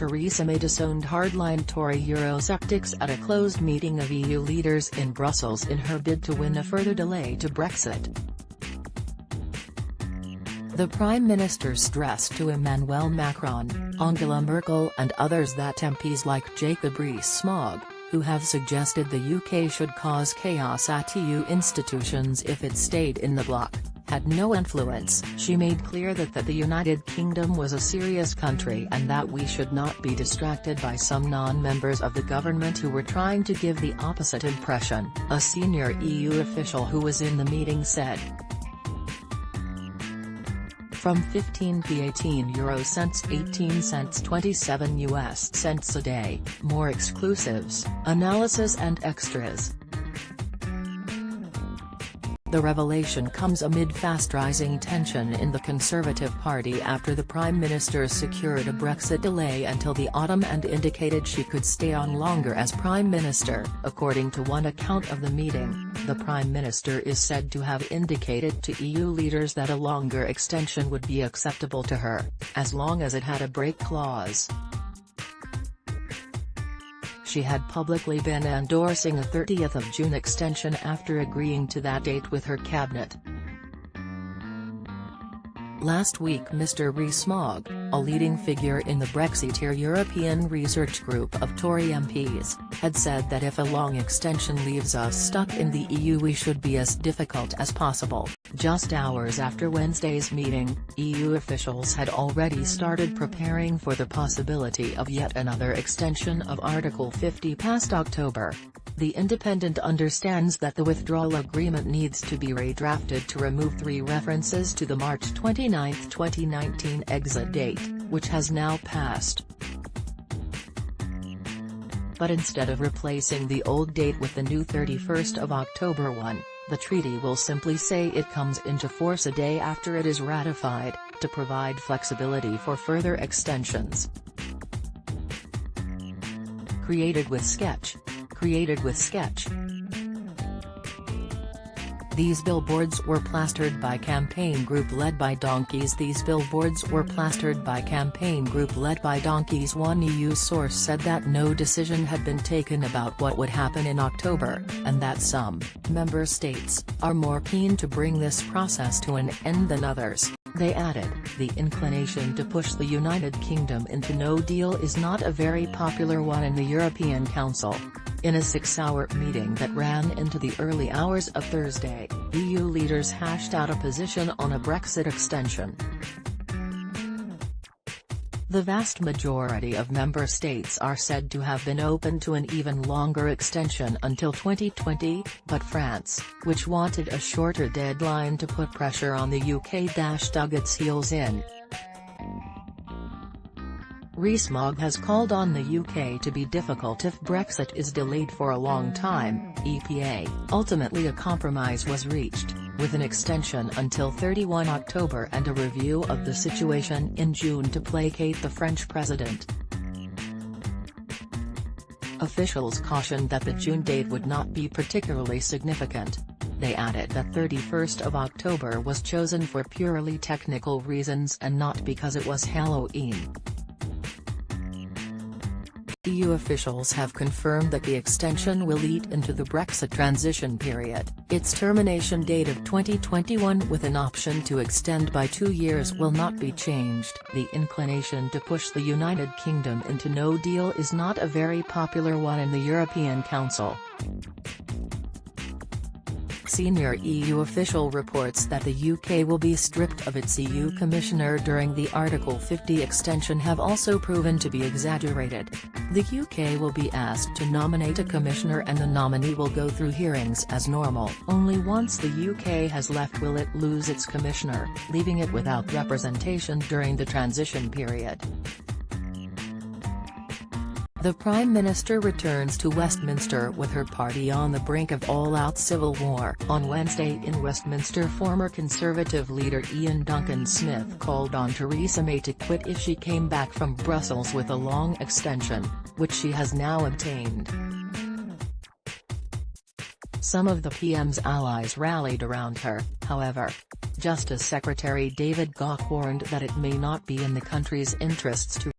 Theresa May disowned hardline Tory Eurosceptics at a closed meeting of EU leaders in Brussels in her bid to win a further delay to Brexit. The Prime Minister stressed to Emmanuel Macron, Angela Merkel and others that MPs like Jacob Rees-Mogg, who have suggested the UK should cause chaos at EU institutions if it stayed in the bloc, had no influence. She made clear that the United Kingdom was a serious country and that we should not be distracted by some non-members of the government who were trying to give the opposite impression, a senior EU official who was in the meeting said. From 15p 18 euro cents 18 cents 27 US cents a day, more exclusives, analysis and extras. The revelation comes amid fast-rising tension in the Conservative Party after the Prime Minister secured a Brexit delay until the autumn and indicated she could stay on longer as Prime Minister. According to one account of the meeting, the Prime Minister is said to have indicated to EU leaders that a longer extension would be acceptable to her, as long as it had a break clause. She had publicly been endorsing a 30th of June extension after agreeing to that date with her cabinet. Last week Mr Rees-Mogg, a leading figure in the Brexiteers European research group of Tory MPs, had said that if a long extension leaves us stuck in the EU we should be as difficult as possible. Just hours after Wednesday's meeting, EU officials had already started preparing for the possibility of yet another extension of Article 50 past October. The Independent understands that the withdrawal agreement needs to be redrafted to remove 3 references to the March 29, 2019 exit date, which has now passed. But instead of replacing the old date with the new 31st of October one, the treaty will simply say it comes into force a day after it is ratified, to provide flexibility for further extensions. Created with Sketch. These billboards were plastered by campaign group led by donkeys. One EU source said that no decision had been taken about what would happen in October, and that some member states are more keen to bring this process to an end than others. They added, the inclination to push the United Kingdom into no deal is not a very popular one in the European Council. In a 6-hour meeting that ran into the early hours of Thursday, EU leaders hashed out a position on a Brexit extension. The vast majority of member states are said to have been open to an even longer extension until 2020, but France, which wanted a shorter deadline to put pressure on the UK, dug its heels in. Rees-Mogg has called on the UK to be difficult if Brexit is delayed for a long time. EPA. Ultimately a compromise was reached, with an extension until 31 October and a review of the situation in June to placate the French president. Officials cautioned that the June date would not be particularly significant. They added that 31st of October was chosen for purely technical reasons and not because it was Halloween. EU officials have confirmed that the extension will eat into the Brexit transition period. Its termination date of 2021 with an option to extend by 2 years will not be changed. The inclination to push the United Kingdom into no deal is not a very popular one in the European Council. Senior EU official reports that the UK will be stripped of its EU commissioner during the Article 50 extension have also proven to be exaggerated. The UK will be asked to nominate a commissioner and the nominee will go through hearings as normal. Only once the UK has left will it lose its commissioner, leaving it without representation during the transition period. The Prime Minister returns to Westminster with her party on the brink of all-out civil war. On Wednesday in Westminster, former Conservative leader Ian Duncan Smith called on Theresa May to quit if she came back from Brussels with a long extension, which she has now obtained. Some of the PM's allies rallied around her, however. Justice Secretary David Gauke warned that it may not be in the country's interests to